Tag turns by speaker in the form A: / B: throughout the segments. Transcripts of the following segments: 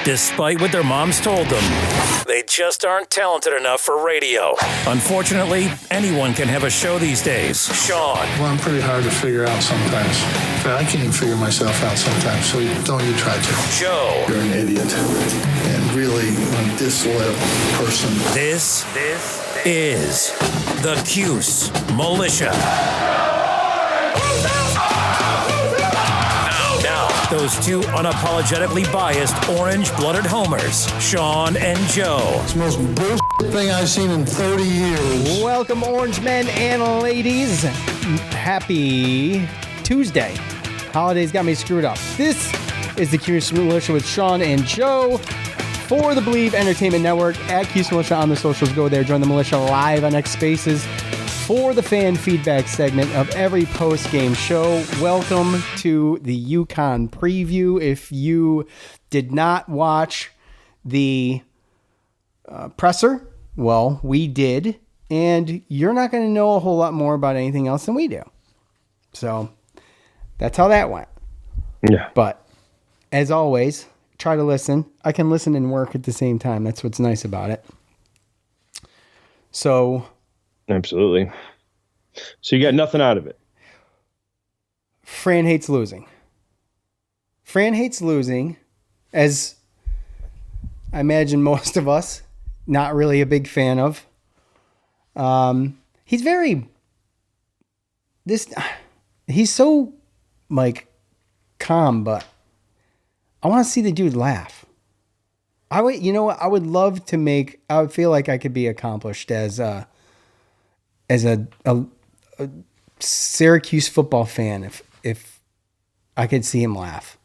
A: Despite what their moms told them, they just aren't talented enough for radio. Unfortunately, anyone can have a show these days. Sean.
B: Well, I'm pretty hard to figure out sometimes. In fact, I can't even figure myself out sometimes, so don't you try to.
A: Joe.
B: You're an idiot and really a disloyal person.
A: This is the Cuse Militia. Those two unapologetically biased, orange-blooded homers, Sean and Joe.
B: It's the most bullshit thing I've seen in 30 years.
C: Welcome, orange men and ladies. Happy Tuesday. Holidays got me screwed up. This is the Cuse Militia with Sean and Joe for the Believe Entertainment Network at Cuse Militia on the socials. Go there, join the militia live on X Spaces for the fan feedback segment of every post-game show. Welcome to the UConn preview. If you did not watch the presser, well, we did, and you're not going to know a whole lot more about anything else than we do. So that's how that went.
D: Yeah.
C: But as always, try to listen. I can listen and work at the same time. That's what's nice about it. So...
D: Absolutely. So you got nothing out of it.
C: Fran hates losing. Fran hates losing, as I imagine most of us, not really a big fan of. He's so calm, but I want to see the dude laugh. I would feel like I could be accomplished as a Syracuse football fan if I could see him laugh.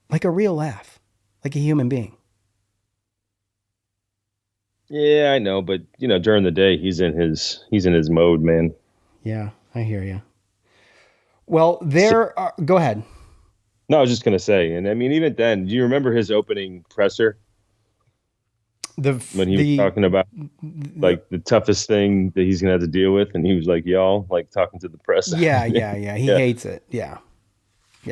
C: Like a real laugh. Like a human being.
D: Yeah, I know, but during the day he's in his mode, man.
C: Yeah, I hear you. Well, go ahead.
D: No, I was just gonna say, and I mean, even then, do you remember his opening presser? When he was talking about the toughest thing that he's gonna have to deal with, and he was like, y'all, talking to the press.
C: Yeah. He hates it. Yeah.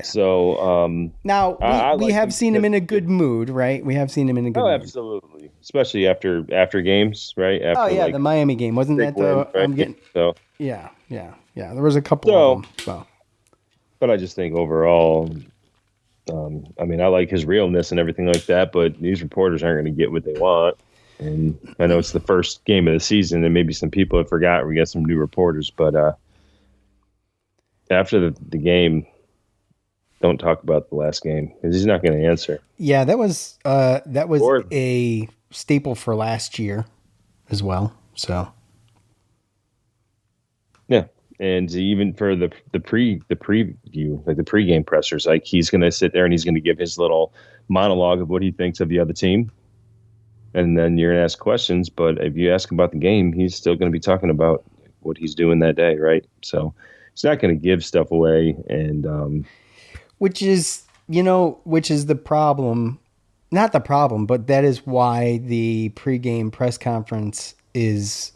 D: So
C: now we have seen him in a good mood, right? We have seen him in a good mood.
D: Absolutely. Especially after games, right? After,
C: the Miami game. Wasn't that the
D: right?
C: Yeah. There was a couple of them. So.
D: But I just think overall, I like his realness and everything like that, but these reporters aren't going to get what they want. And I know it's the first game of the season, and maybe some people have forgot we got some new reporters, but after the game, don't talk about the last game because he's not going to answer.
C: Yeah, that was a staple for last year as well. So yeah.
D: And even for the preview, like the pregame pressers, he's going to sit there and he's going to give his little monologue of what he thinks of the other team. And then you're going to ask questions. But if you ask about the game, he's still going to be talking about what he's doing that day. Right. So he's not going to give stuff away. And
C: which is the problem, not the problem, but that is why the pregame press conference is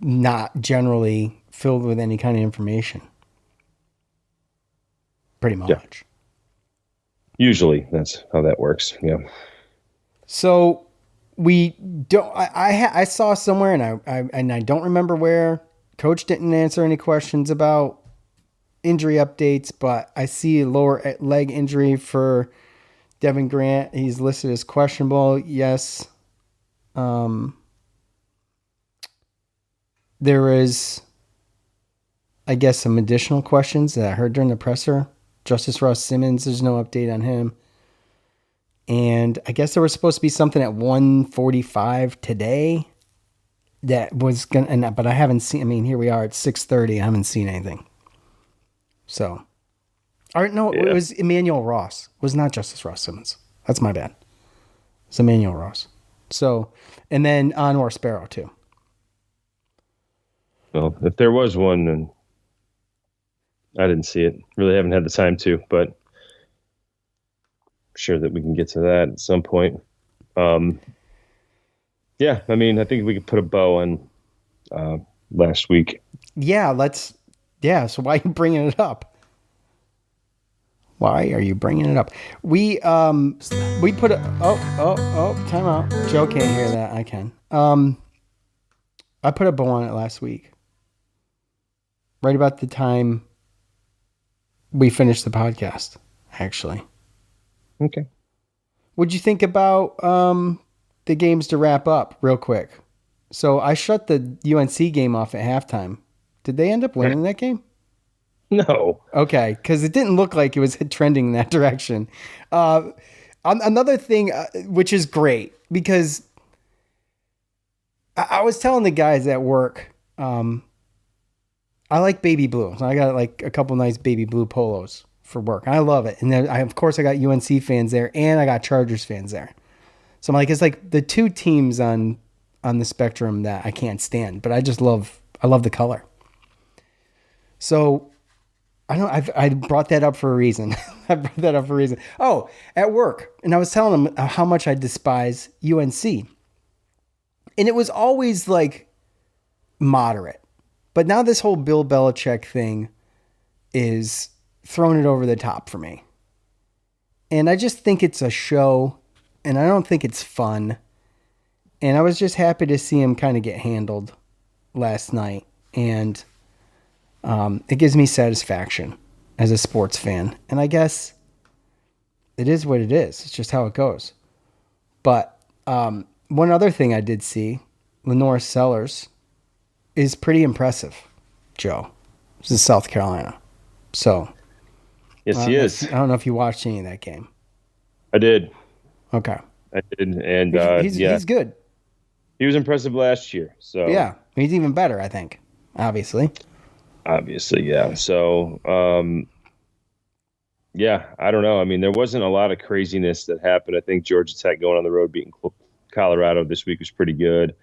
C: not generally filled with any kind of information. Pretty much.
D: Yeah. Usually that's how that works. Yeah.
C: So we don't, I saw somewhere and I don't remember where. Coach didn't answer any questions about injury updates, but I see a lower leg injury for Devin Grant. He's listed as questionable. Yes. There is, I guess, some additional questions that I heard during the presser. Justice Ross Simmons, there's no update on him. And I guess there was supposed to be something at 1:45 today that was but I haven't seen, here we are at 6:30. I haven't seen anything. So, It was Emmanuel Ross. It was not Justice Ross Simmons. That's my bad. It's Emmanuel Ross. So, and then Anwar Sparrow too.
D: Well, if there was one, then I didn't see it. Really haven't had the time to, but I'm sure that we can get to that at some point. Yeah, I think we could put a bow on last week.
C: Yeah, so why are you bringing it up? Why are you bringing it up? We put a time out. Joe can't hear that. I can. I put a bow on it last week. Right about the time we finished the podcast, actually.
D: Okay.
C: What'd you think about the games to wrap up real quick? So I shut the UNC game off at halftime. Did they end up winning that game?
D: No.
C: Okay, because it didn't look like it was trending in that direction. Another thing, which is great, because I was telling the guys at work, I like baby blue. So I got like a couple nice baby blue polos for work. I love it. And then of course I got UNC fans there and I got Chargers fans there. So I'm like, it's like the two teams on the spectrum that I can't stand, but I love the color. So I brought that up for a reason. Oh, at work. And I was telling them how much I despise UNC. And it was always like moderate. But now this whole Bill Belichick thing is throwing it over the top for me. And I just think it's a show. And I don't think it's fun. And I was just happy to see him kind of get handled last night. And it gives me satisfaction as a sports fan. And I guess it is what it is. It's just how it goes. But one other thing I did see, Lenore Sellers is pretty impressive, Joe. This is South Carolina. So.
D: Yes, he is.
C: I don't know if you watched any of that game.
D: I did.
C: Okay.
D: I did. And
C: he's good.
D: He was impressive last year. So
C: yeah, he's even better, I think. Obviously,
D: yeah. So, yeah, I don't know. I mean, there wasn't a lot of craziness that happened. I think Georgia Tech going on the road beating Colorado this week was pretty good.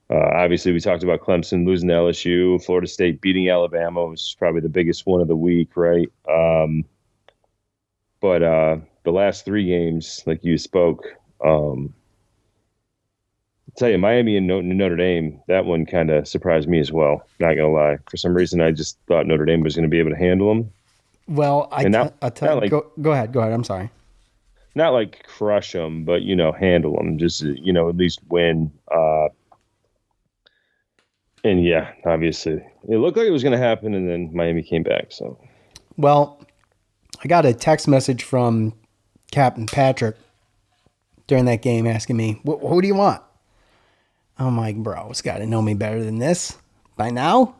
D: Obviously, we talked about Clemson losing to LSU, Florida State beating Alabama, which is probably the biggest one of the week, right? But the last three games, like you spoke, I'll tell you, Miami and Notre Dame, that one kind of surprised me as well. Not going to lie. For some reason, I just thought Notre Dame was going to be able to handle them.
C: Well, go ahead. I'm sorry.
D: Not like crush them, but, handle them. Just, at least win. And, yeah, obviously. It looked like it was going to happen, and then Miami came back. So,
C: well, I got a text message from Captain Patrick during that game asking me, who do you want? I'm like, bro, it's got to know me better than this by now.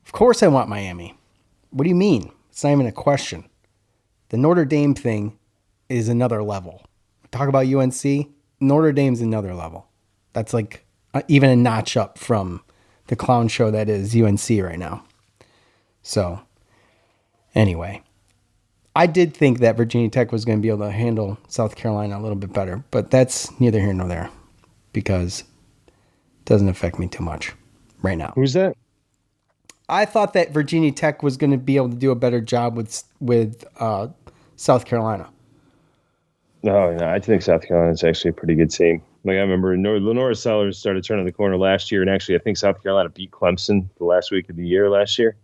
C: Of course I want Miami. What do you mean? It's not even a question. The Notre Dame thing is another level. Talk about UNC. Notre Dame's another level. That's like even a notch up from the clown show that is UNC right now. So, anyway, I did think that Virginia Tech was going to be able to handle South Carolina a little bit better, but that's neither here nor there because it doesn't affect me too much right now.
D: Who's that?
C: I thought that Virginia Tech was going to be able to do a better job with South Carolina.
D: No, I think South Carolina is actually a pretty good team. Like I remember, Lenore Sellers started turning the corner last year, and actually, I think South Carolina beat Clemson the last week of the year last year,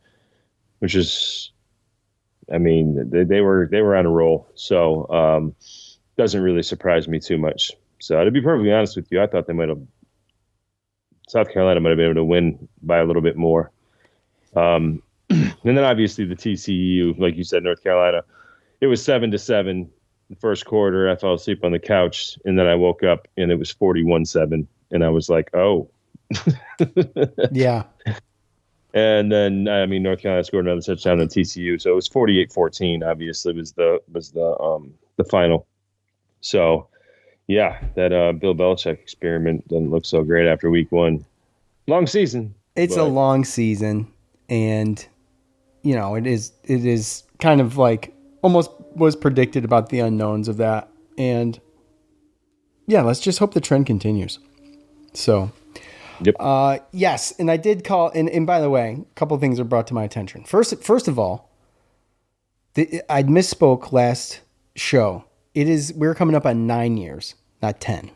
D: which is, I mean, they were on a roll. So, doesn't really surprise me too much. So, to be perfectly honest with you, I thought South Carolina might have been able to win by a little bit more. And then obviously the TCU, like you said, North Carolina, it was 7-7 the first quarter. I fell asleep on the couch and then I woke up and it was 41-7 and I was like, oh,
C: yeah.
D: And then, North Carolina scored another touchdown on TCU. So it was 48-14, obviously was the final. So yeah, that Bill Belichick experiment doesn't look so great after week one. Long season.
C: It's a long season. And, it is kind of like almost was predicted about the unknowns of that. And yeah, let's just hope the trend continues. So,
D: yep.
C: Yes. And I did call, and by the way, a couple of things are brought to my attention. First of all, I misspoke last show. We're coming up on 9 years, not 10.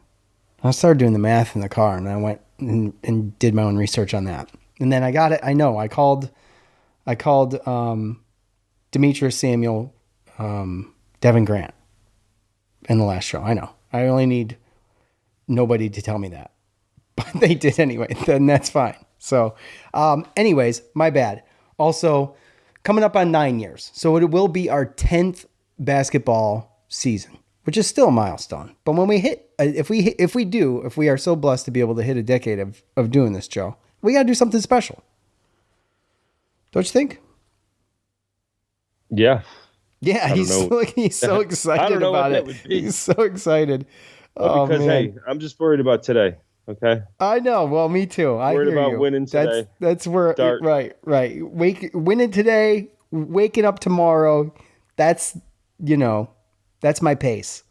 C: I started doing the math in the car and I went and did my own research on that. And then I got it. I know I called Demetrius Samuel Devin Grant in the last show. I know. I only need nobody to tell me that. But they did anyway. Then that's fine. So, anyways, my bad. Also, coming up on 9 years. So it will be our 10th basketball season, which is still a milestone. But when we hit, if we are so blessed to be able to hit a decade of doing this, Joe, we got to do something special. Don't you think?
D: Yeah.
C: Yeah, he's so excited about it. He's so excited.
D: Well, because, hey, I'm just worried about today. Okay.
C: I know. Well, me too. I
D: worried
C: hear
D: about
C: you.
D: winning today.
C: That's where.
D: Start.
C: Right. Winning today, waking up tomorrow. That's my pace.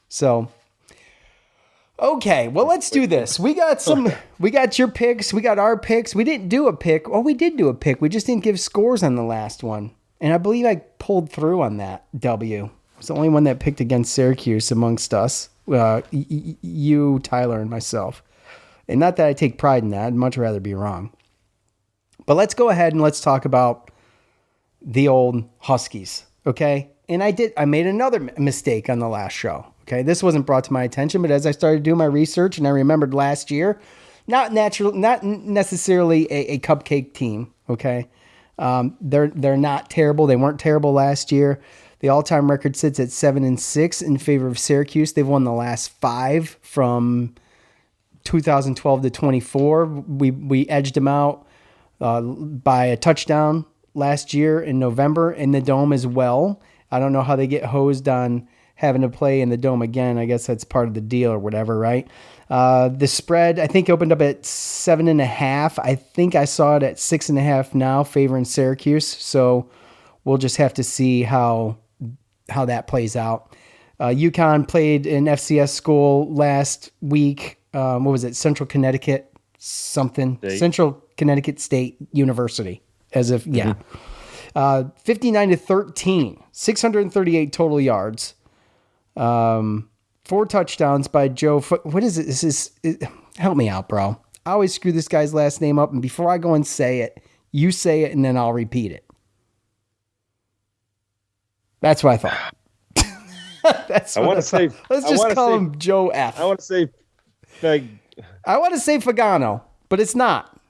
C: So, okay. Well, let's do this. We got your picks. We got our picks. We didn't do a pick. Oh, we did do a pick. We just didn't give scores on the last one, and I believe I pulled through on that W. I was the only one that picked against Syracuse amongst us. You, Tyler, and myself. And not that I take pride in that. I'd much rather be wrong. But let's go ahead and let's talk about the old Huskies, okay? And I made another mistake on the last show, okay? This wasn't brought to my attention, but as I started doing my research and I remembered last year, not necessarily a cupcake team, okay? They're not terrible. They weren't terrible last year. The all-time record sits at 7-6 in favor of Syracuse. They've won the last 5 from 2012 to 24. We edged them out by a touchdown last year in November in the Dome as well. I don't know how they get hosed on having to play in the Dome again. I guess that's part of the deal or whatever, right? The spread, I think, opened up at 7.5. I think I saw it at 6.5 now, favoring Syracuse. So we'll just have to see how that plays out. UConn played an FCS school last week. What was it? Central Connecticut something. State. Central Connecticut State University. As if, yeah. 59-13. 638 total yards. 4 touchdowns by Joe. What is it? Help me out, bro. I always screw this guy's last name up, and before I go and say it, you say it, and then I'll repeat it. That's what I thought. That's what I thought. Let's just call him Joe F.
D: I want to say
C: Fagano, but it's not.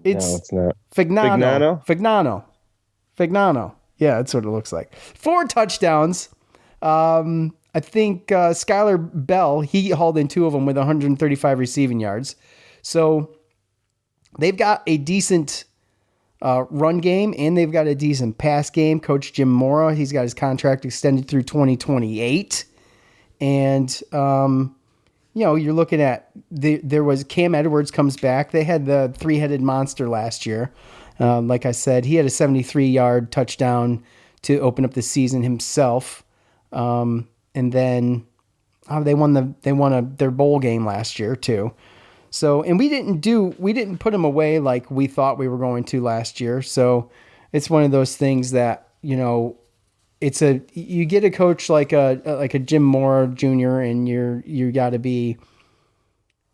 D: No, it's not.
C: Fignano. Yeah, that's what it looks like. 4 touchdowns. I think Skylar Bell, he hauled in 2 of them with 135 receiving yards. So they've got a decent run game, and they've got a decent pass game. Coach Jim Mora, he's got his contract extended through 2028. And, you're looking at, there was Cam Edwards comes back. They had the 3-headed monster last year. Like I said, he had a 73-yard touchdown to open up the season himself. And then they won their bowl game last year too. So, and we didn't put them away like we thought we were going to last year. So it's one of those things that, you get a coach like a Jim Moore Jr. and you got to be,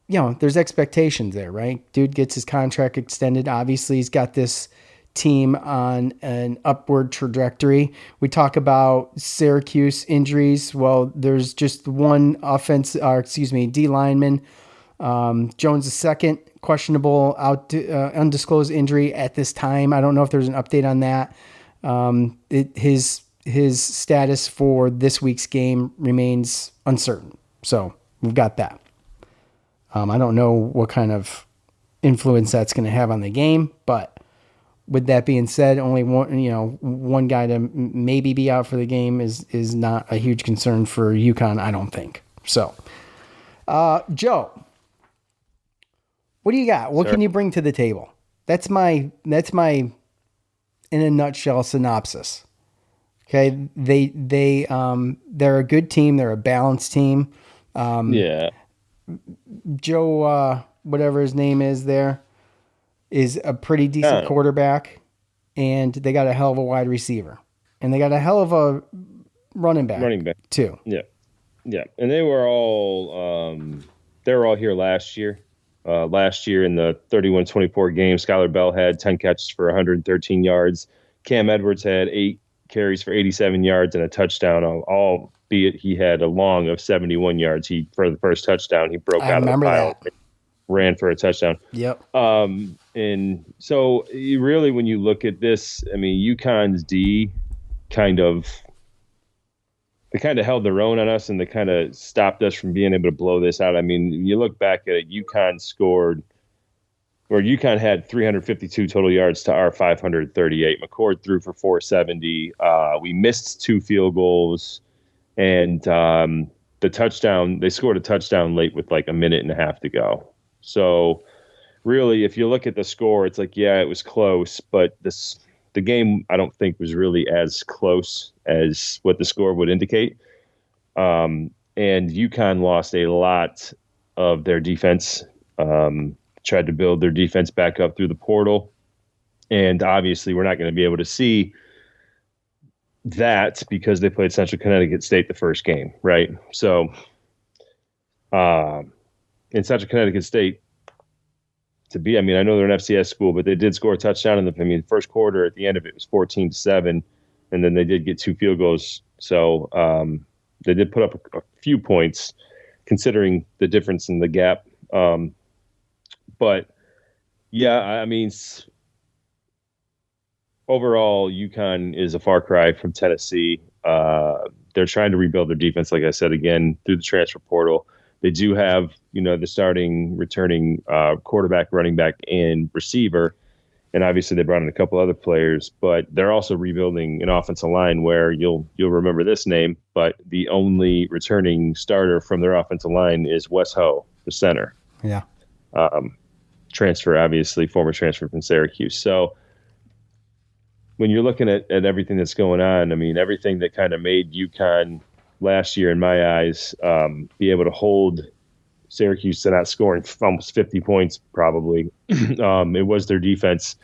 C: there's expectations there, right? Dude gets his contract extended. Obviously he's got this team on an upward trajectory. We talk about Syracuse injuries. Well, there's just one D lineman, Jones II, questionable undisclosed injury at this time. I don't know if there's an update on that. His status for this week's game remains uncertain. So we've got that. I don't know what kind of influence that's going to have on the game, but with that being said, only one guy to maybe be out for the game is not a huge concern for UConn, I don't think. So, Joe, what do you got? What can you bring to the table? That's my in a nutshell synopsis. Okay, they're a good team. They're a balanced team.
D: Yeah.
C: Joe, whatever his name is, there is a pretty decent quarterback, and they got a hell of a wide receiver, and they got a hell of a running back too.
D: Yeah, yeah, and they were all here last year. Last year in the 31-24 game, Skylar Bell had 10 catches for 113 yards. Cam Edwards had 8 carries for 87 yards and a touchdown, albeit he had a long of 71 yards. For the first touchdown, he broke out of the pile, ran for a touchdown.
C: Yep.
D: And so really, when you look at this, I mean, UConn's D kind of held their own on us, and they kind of stopped us from being able to blow this out. I mean, you look back at it, UConn had 352 total yards to our 538. McCord threw for 470. We missed 2 field goals, and the touchdown, they scored a touchdown late with like a minute and a half to go. So really, if you look at the score, it's like, yeah, it was close, but the game, I don't think, was really as close as what the score would indicate. And UConn lost a lot of their defense, tried to build their defense back up through the portal. And obviously, we're not going to be able to see that because they played Central Connecticut State the first game, right? So in Central Connecticut State, I know they're an FCS school, but they did score a touchdown in the first quarter. At the end of it was 14-7, and then they did get 2 field goals. So they did put up a few points, considering the difference in the gap. But yeah, I mean, overall, UConn is a far cry from Tennessee. They're trying to rebuild their defense, like I said, again, through the transfer portal. They do have, the returning quarterback, running back, and receiver. And obviously they brought in a couple other players, but they're also rebuilding an offensive line where you'll remember this name, but the only returning starter from their offensive line is Wes Ho, the center.
C: Yeah.
D: Transfer, obviously, former transfer from Syracuse. So when you're looking at everything that's going on, I mean, everything that kind of made UConn last year, in my eyes, be able to hold Syracuse to not scoring almost 50 points, probably. It was their defense.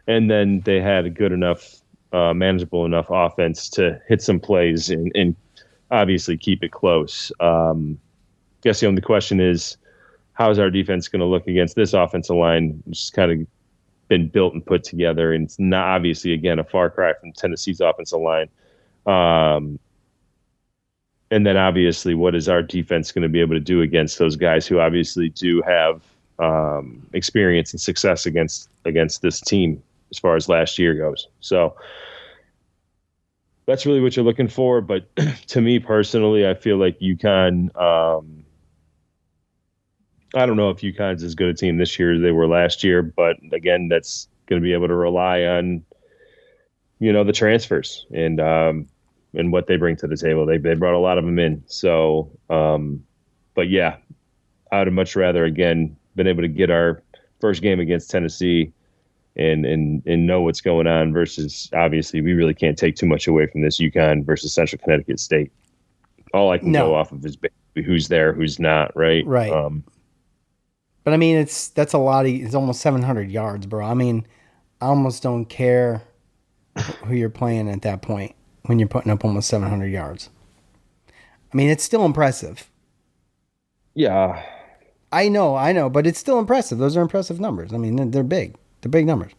D: And then they had a good enough, manageable enough offense to hit some plays and obviously keep it close. Guess the only question is, how is our defense going to look against this offensive line, which has kind of been built and put together? And it's not, obviously, again, a far cry from Tennessee's offensive line. And then obviously, what is our defense going to be able to do against those guys who obviously do have experience and success against this team as far as last year goes? So that's really what you're looking for. But to me personally, I feel like UConn, I don't know if UConn's as good a team this year as they were last year, but again, that's going to be able to rely on, the transfers and what they bring to the table. They brought a lot of them in. So, but yeah, I would have much rather, again, been able to get our first game against Tennessee and know what's going on versus, obviously, we really can't take too much away from this UConn versus Central Connecticut State. All I can go off of is who's there, who's not, right?
C: Right. But I mean, that's a lot. It's almost 700 yards, bro. I mean, I almost don't care who you're playing at that point when you're putting up almost 700 yards. I mean, it's still impressive.
D: Yeah.
C: I know, but it's still impressive. Those are impressive numbers. I mean, they're big. They're big numbers.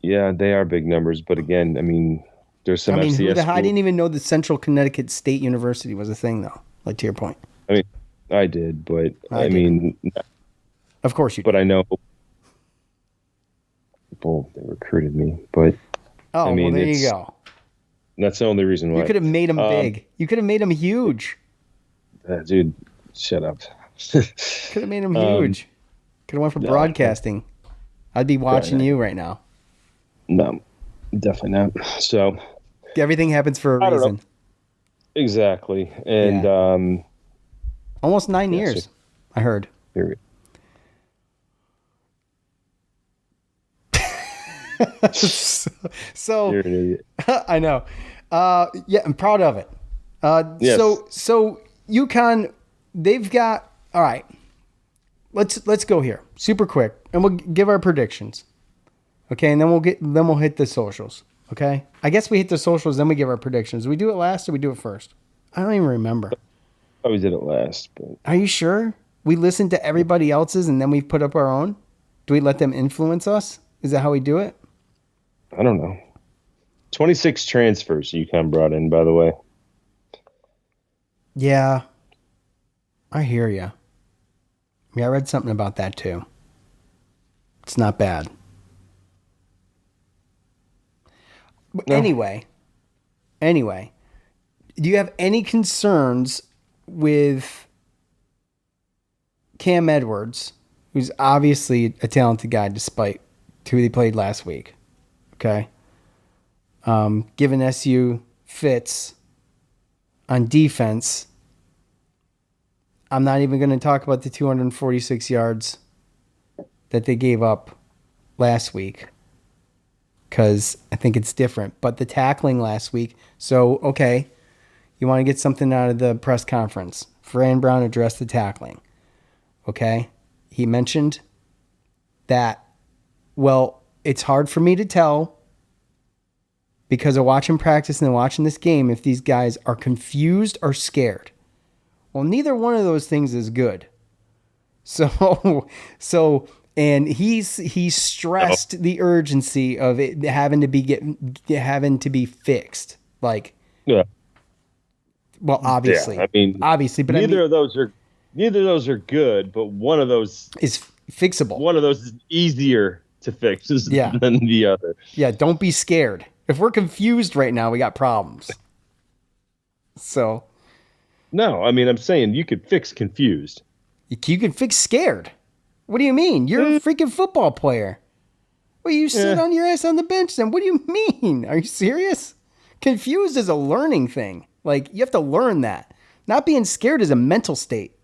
D: Yeah, they are big numbers. But again, I mean, there's some FCS
C: I didn't even know that Central Connecticut State University was a thing, though, like to your point.
D: I mean, I did, but I mean,
C: of course you did.
D: But I know people that recruited me, but
C: I mean, well, there you go.
D: That's the only reason why.
C: You could have made them big. You could have made them huge.
D: Dude, shut up.
C: Could have made them huge. Could have went for broadcasting. I'd be watching you right now.
D: No, definitely not. So
C: everything happens for a reason.
D: Exactly. And
C: almost 9 years, I heard. So
D: you're an idiot.
C: I know. Yeah, I'm proud of it.
D: Yes.
C: So UConn, they've got, all right. Let's go here super quick, and we'll give our predictions. Okay, and then we'll hit the socials. Okay, I guess we hit the socials, then we give our predictions. Do we do it last or we do it first? I don't even remember.
D: I always did it last. But
C: are you sure? We listened to everybody else's and then we put up our own? Do we let them influence us? Is that how we do it?
D: I don't know. 26 transfers UConn brought in, by the way.
C: Yeah. I hear you. Yeah, I read something about that too. It's not bad. But
D: No.
C: anyway, do you have any concerns with Cam Edwards, who's obviously a talented guy despite who he played last week? Okay. Given SU fits on defense, I'm not even going to talk about the 246 yards that they gave up last week because I think it's different. But the tackling last week, so, okay, you want to get something out of the press conference. Fran Brown addressed the tackling. Okay? He mentioned that, well, it's hard for me to tell because of watching practice and then watching this game if these guys are confused or scared. Well, neither one of those things is good. So, and he stressed the urgency of it having to be fixed. Like,
D: Yeah.
C: well, obviously,
D: Yeah, I mean,
C: obviously, but
D: neither of those are good, but one of those
C: is fixable.
D: One of those is easier to fix than the other.
C: Yeah, don't be scared. If we're confused right now, we got problems. So.
D: No, I mean, I'm saying you could fix confused.
C: You can fix scared. What do you mean? You're a freaking football player. Well, you sit on your ass on the bench then. What do you mean? Are you serious? Confused is a learning thing. Like, you have to learn that. Not being scared is a mental state.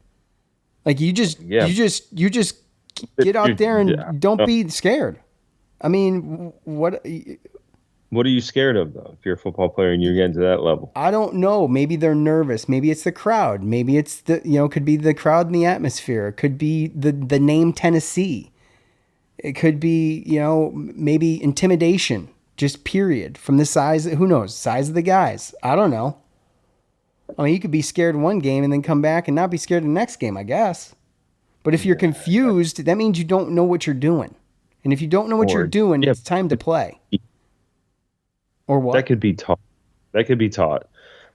C: Like, you just get out there and don't be scared. I mean, what
D: are you scared of, though, if you're a football player and you're getting to that level?
C: I don't know. Maybe they're nervous. Maybe it's the crowd. Maybe it's could be the crowd and the atmosphere. It could be the name Tennessee. It could be, maybe intimidation, just period, from the size, who knows, size of the guys. I don't know. I mean, you could be scared one game and then come back and not be scared the next game, I guess. But if you're confused, that means you don't know what you're doing. And if you don't know what you're doing, it's time to play. Or what?
D: That could be taught.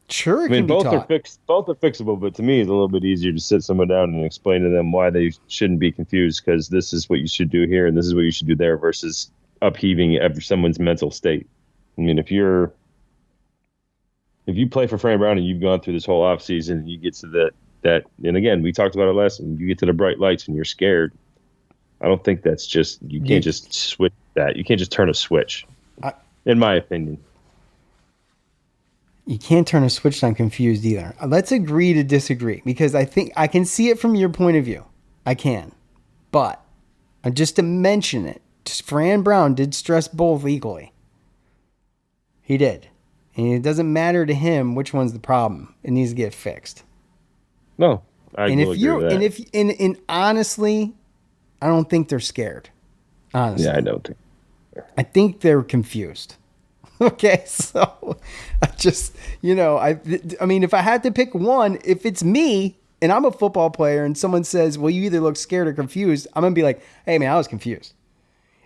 C: Sure, it can be taught.
D: Both are fixable, but to me, it's a little bit easier to sit someone down and explain to them why they shouldn't be confused because this is what you should do here and this is what you should do there versus upheaving someone's mental state. I mean, if you play for Fran Brown and you've gone through this whole offseason and you get to that, and again, we talked about it last time, you get to the bright lights and you're scared. I don't think that's just, you can't just switch that. You can't just turn a switch, in my opinion.
C: You can't turn a switch on confused either. Let's agree to disagree because I think I can see it from your point of view. I can. But just to mention it, Fran Brown did stress both equally. He did. And it doesn't matter to him which one's the problem. It needs to get fixed.
D: No, I will agree with that.
C: And honestly, I don't think they're scared. Honestly.
D: Yeah, I don't think.
C: I think they're confused. Okay, so I just, I mean, if I had to pick one, if it's me and I'm a football player and someone says, well, you either look scared or confused, I'm going to be like, hey, man, I was confused.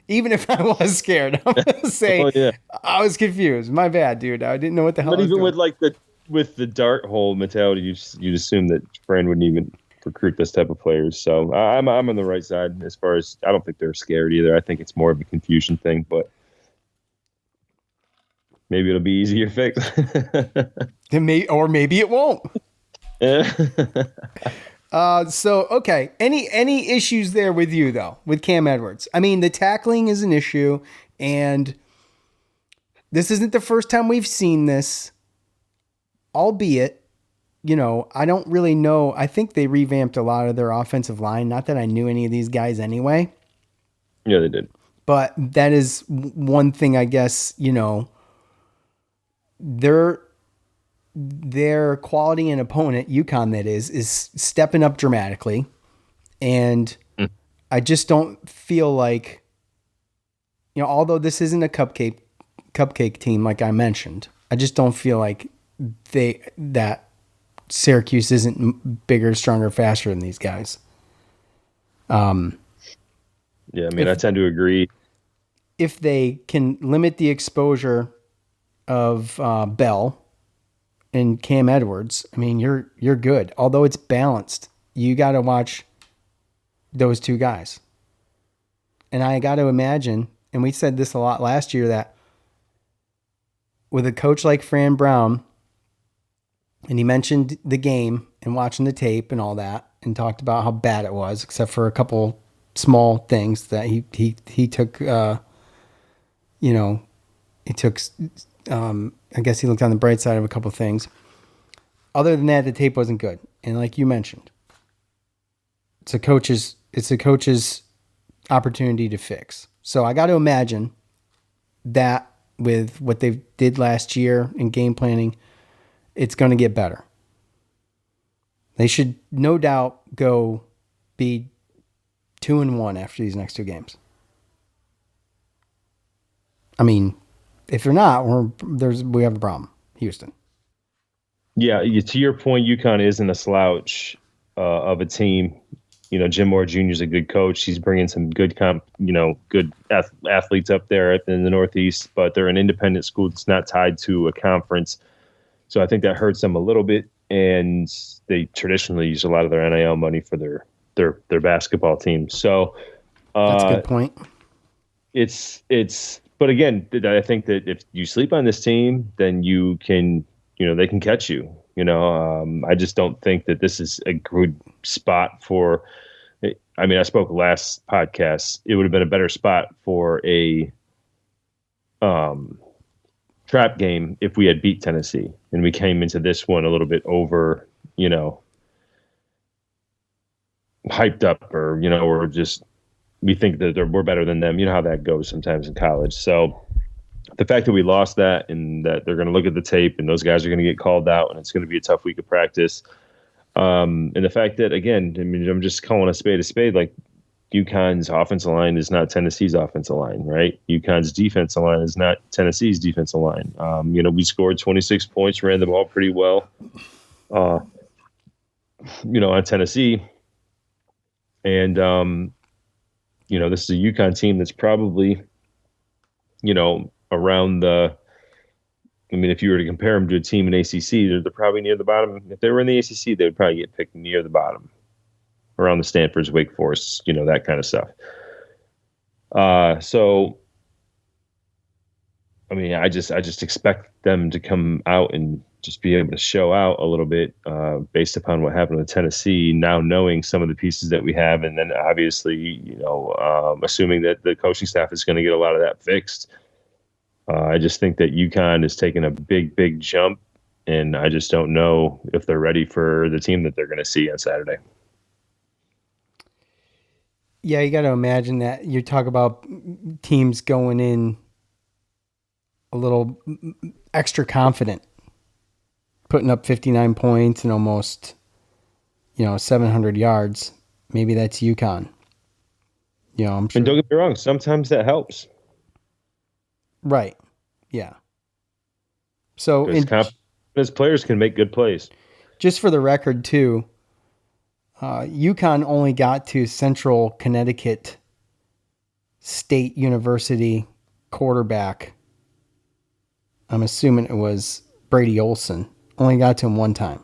C: Even if I was scared, I'm going to say, I was confused. My bad, dude. I didn't know what the hell I was doing.
D: But even with the dart hole mentality, you'd assume that Fran wouldn't even recruit this type of players. So I'm on the right side as far as I don't think they're scared either. I think it's more of a confusion thing, but maybe it'll be easier to fix.
C: Or maybe it won't. So, okay. Any issues there with you, though, with Cam Edwards? I mean, the tackling is an issue, and this isn't the first time we've seen this, albeit, I don't really know. I think they revamped a lot of their offensive line. Not that I knew any of these guys anyway.
D: Yeah, they did.
C: But that is one thing, I guess, their quality and opponent, UConn that is stepping up dramatically. And I just don't feel like, although this isn't a cupcake team, like I mentioned, I just don't feel like that Syracuse isn't bigger, stronger, faster than these guys.
D: Yeah, I mean, I tend to agree.
C: if they can limit the exposure of Bell and Cam Edwards, I mean, you're good. Although it's balanced, you got to watch those two guys. And I got to imagine, and we said this a lot last year, that with a coach like Fran Brown, and he mentioned the game and watching the tape and all that, and talked about how bad it was, except for a couple small things that he took. He took. I guess he looked on the bright side of a couple of things. Other than that, the tape wasn't good, and like you mentioned, it's a coach's opportunity to fix. So I got to imagine that with what they did last year in game planning, it's going to get better. They should no doubt go be 2-1 after these next two games. I mean, if they're not, we have a problem. Houston.
D: Yeah, to your point, UConn isn't a slouch of a team. Jim Moore Jr. is a good coach. He's bringing some good athletes up there in the Northeast, but they're an independent school that's not tied to a conference. So I think that hurts them a little bit. And they traditionally use a lot of their NIL money for their basketball team. So
C: that's a good point.
D: But again, I think that if you sleep on this team, then you can, they can catch you. I just don't think that this is a good spot for. I mean, I spoke last podcast. It would have been a better spot for a trap game if we had beat Tennessee and we came into this one a little bit over, hyped up, or just we think that we're better than them. You know how that goes sometimes in college. So the fact that we lost that and that they're going to look at the tape and those guys are going to get called out and it's going to be a tough week of practice. And the fact that, again, I mean, I'm just calling a spade, like UConn's offensive line is not Tennessee's offensive line, right? UConn's defensive line is not Tennessee's defensive line. We scored 26 points, ran the ball pretty well, on Tennessee. And, this is a UConn team that's probably, around if you were to compare them to a team in ACC, they're probably near the bottom. If they were in the ACC, they would probably get picked near the bottom, around the Stanfords, Wake Forest, that kind of stuff. So, I mean, I just expect them to come out and just be able to show out a little bit based upon what happened with Tennessee, now knowing some of the pieces that we have. And then obviously, assuming that the coaching staff is going to get a lot of that fixed. I just think that UConn is taking a big, big jump, and I just don't know if they're ready for the team that they're going to see on Saturday.
C: Yeah, you got to imagine that you talk about teams going in a little extra confident, putting up 59 points and almost, 700 yards. Maybe that's UConn. I'm sure.
D: And don't get me wrong, sometimes that helps.
C: Right. Yeah. So
D: as players can make good plays.
C: Just for the record too, UConn only got to Central Connecticut State University quarterback. I'm assuming it was Brady Olson. Only got to him one time.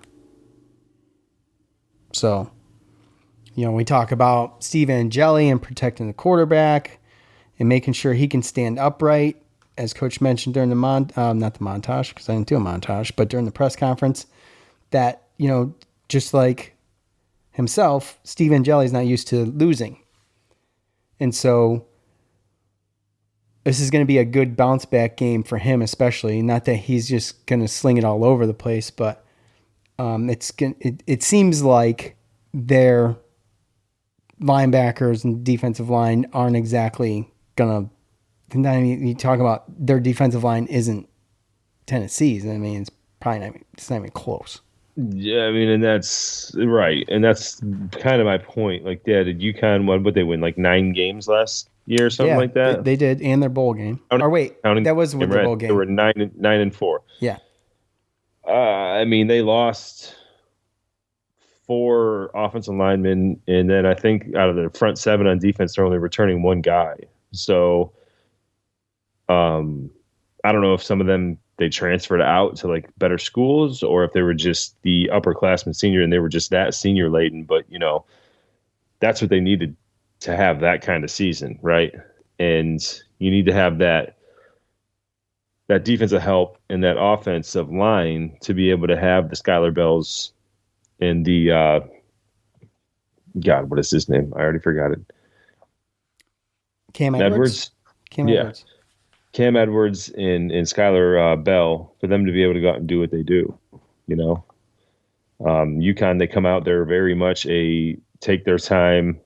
C: So, we talk about Steve Angeli and protecting the quarterback and making sure he can stand upright. As Coach mentioned during the not the montage, because I didn't do a montage, but during the press conference, that, just like himself, Steve Angeli's not used to losing. And so this is going to be a good bounce back game for him, especially. Not that he's just going to sling it all over the place, but it seems like their linebackers and defensive line aren't exactly going to. You talk about their defensive line isn't Tennessee's. I mean, it's probably not even close.
D: Yeah, I mean, and that's right. And that's kind of my point. Like, did UConn, what would they win, like 9 games last year or something like that?
C: They did, and their bowl game. That was with the bowl game.
D: They were 9-4.
C: Yeah.
D: I mean, they lost 4 offensive linemen, and then I think out of the front 7 on defense, they're only returning 1 guy. So, I don't know if some of them they transferred out to like better schools or if they were just the upperclassmen senior and they were just that senior laden. But, that's what they needed to have that kind of season, right? And you need to have that defensive help and that offensive line to be able to have the Skylar Bells and the God, what is his name? I already forgot it.
C: Cam Edwards. Cam Edwards.
D: Cam Edwards and Skylar Bell, for them to be able to go out and do what they do, UConn, they come out, they're very much take their time,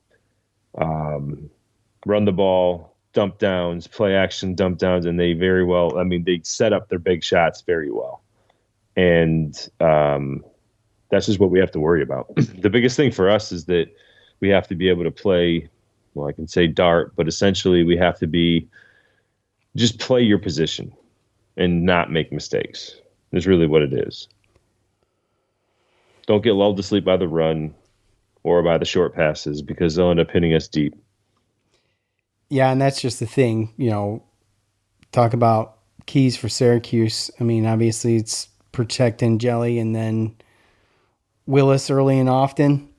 D: run the ball, dump downs, play action, dump downs, and they very well, they set up their big shots very well. And that's just what we have to worry about. The biggest thing for us is that we have to be able to play, well, I can say dart, but essentially we have to just play your position and not make mistakes. Is really what it is. Don't get lulled to sleep by the run or by the short passes because they'll end up hitting us deep.
C: Yeah, and that's just the thing, talk about keys for Syracuse. Obviously it's protect Jelly and then Willis early and often.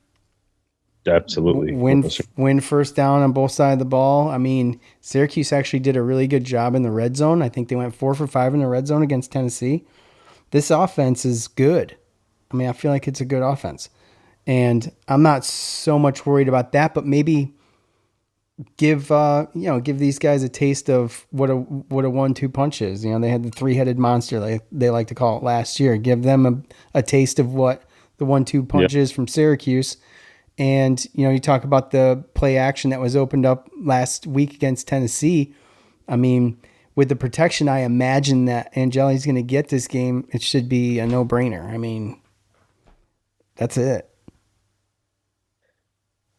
D: Absolutely.
C: Win first down on both sides of the ball. Syracuse actually did a really good job in the red zone. I think they went 4 for 5 in the red zone against Tennessee. This offense is good. I feel like it's a good offense. And I'm not so much worried about that, but maybe give these guys a taste of what a 1-2 punch is. They had the 3-headed monster, like they like to call it, last year. Give them a taste of what the 1-2 punch is from Syracuse. And, you talk about the play action that was opened up last week against Tennessee. With the protection, I imagine that Angeli's going to get this game. It should be a no-brainer. That's it.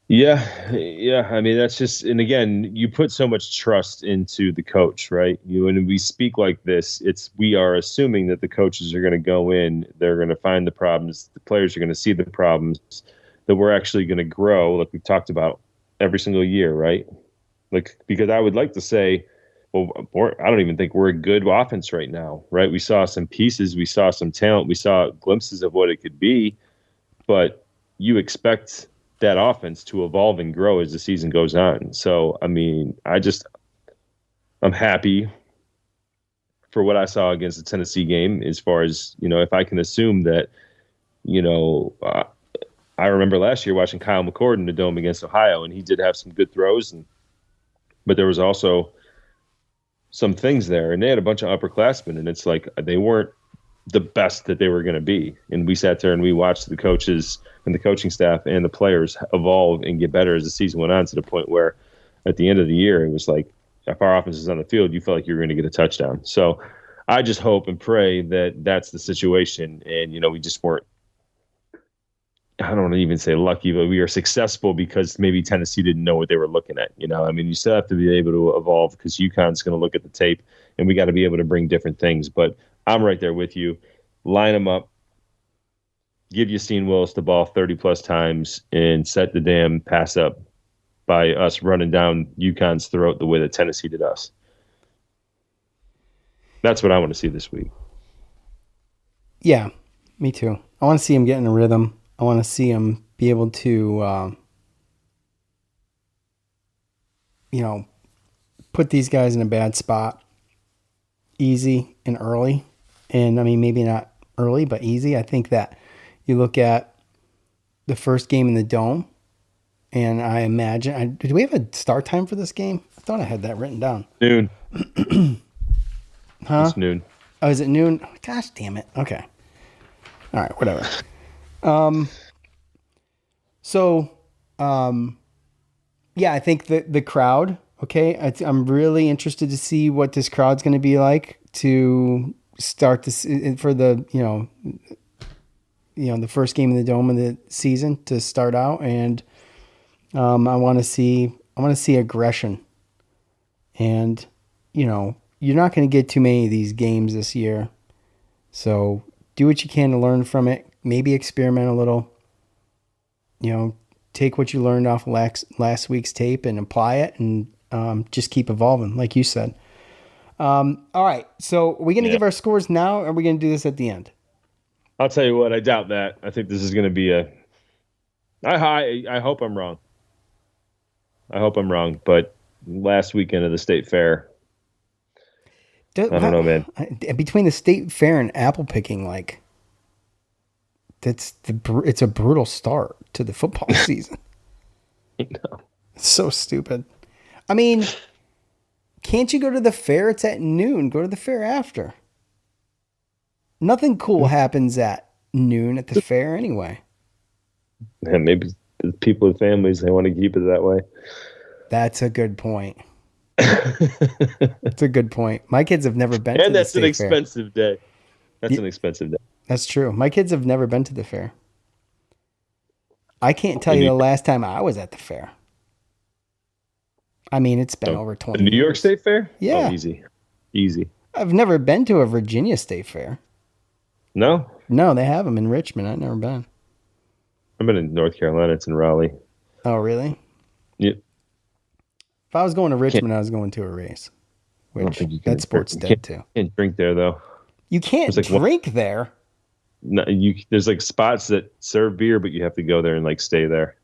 D: Yeah. That's just, and again, you put so much trust into the coach, right? When we speak like this, we are assuming that the coaches are going to go in, they're going to find the problems, the players are going to see the problems, that we're actually going to grow, like we've talked about every single year, right? Like, because I would like to say, well, I don't even think we're a good offense right now, right? We saw some pieces, we saw some talent, we saw glimpses of what it could be, but you expect that offense to evolve and grow as the season goes on. So, I'm happy for what I saw against the Tennessee game, as far as, if I can assume that, I remember last year watching Kyle McCord in the Dome against Ohio, and he did have some good throws, but there was also some things there, and they had a bunch of upperclassmen, and it's like they weren't the best that they were going to be. And we sat there and we watched the coaches and the coaching staff and the players evolve and get better as the season went on, to the point where at the end of the year, it was like, if our offense is on the field, you felt like you were going to get a touchdown. So I just hope and pray that that's the situation, and we just weren't, I don't want to even say lucky, but we are successful because maybe Tennessee didn't know what they were looking at. You still have to be able to evolve because UConn's going to look at the tape, and we got to be able to bring different things. But I'm right there with you. Line them up, give Yassine Willis the ball 30-plus times, and set the damn pass up by us running down UConn's throat the way that Tennessee did us. That's what I want to see this week.
C: Yeah, me too. I want to see him get in a rhythm. I want to see him be able to, put these guys in a bad spot easy and early. And maybe not early, but easy. I think that you look at the first game in the Dome, and I imagine, do we have a start time for this game? I thought I had that written down.
D: Noon.
C: Huh?
D: It's noon.
C: Oh, is it noon? Gosh, damn it. Okay. All right, whatever. I think the crowd, okay, I'm really interested to see what this crowd's going to be like to start this for the, the first game in the Dome of the season to start out. And, I want to see aggression, and, you're not going to get too many of these games this year. So do what you can to learn from it. Maybe experiment a little, take what you learned off last week's tape and apply it, and just keep evolving, like you said. All right. So are we going to give our scores now, or are we going to do this at the end?
D: I'll tell you what. I doubt that. I think this is going to be a. I hope I'm wrong. I hope I'm wrong, but last weekend of the state fair. I don't know, man.
C: Between the state fair and apple picking, like it's a brutal start to the football season.
D: No.
C: It's so stupid. I mean, can't you go to the fair? It's at noon. Go to the fair after. Nothing cool happens at noon at the fair anyway.
D: Yeah, maybe the people with families, they want to keep it that way.
C: That's a good point. That's a good point. My kids have never been to the state fair.
D: And that's an expensive day. That's an expensive day.
C: That's true. My kids have never been to the fair. I can't tell you the last time I was at the fair. I mean, it's been over 20
D: years. The New York State Fair?
C: Yeah.
D: Oh, easy.
C: I've never been to a Virginia State Fair.
D: No?
C: No, they have them in Richmond. I've never been.
D: I've been in North Carolina. It's in Raleigh.
C: Oh, really?
D: Yep.
C: If I was going to Richmond, I was going to a race. Which, that sport's dead, too.
D: You can't drink there, though.
C: You can't drink there?
D: No, there's like spots that serve beer, but you have to go there and like stay there.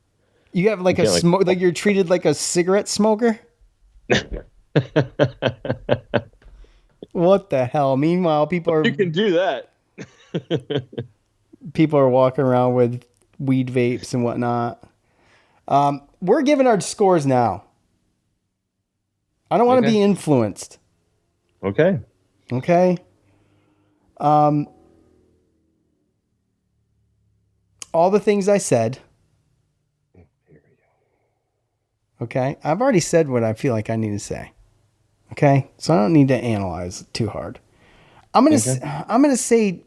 C: You have like a smoke, like you're treated like a cigarette smoker? What the hell? Meanwhile,
D: you can do that.
C: People are walking around with weed vapes and whatnot. We're giving our scores now. I don't want to be influenced.
D: Okay.
C: All the things I said. Okay. I've already said what I feel like I need to say. Okay. So I don't need to analyze too hard. I'm going to say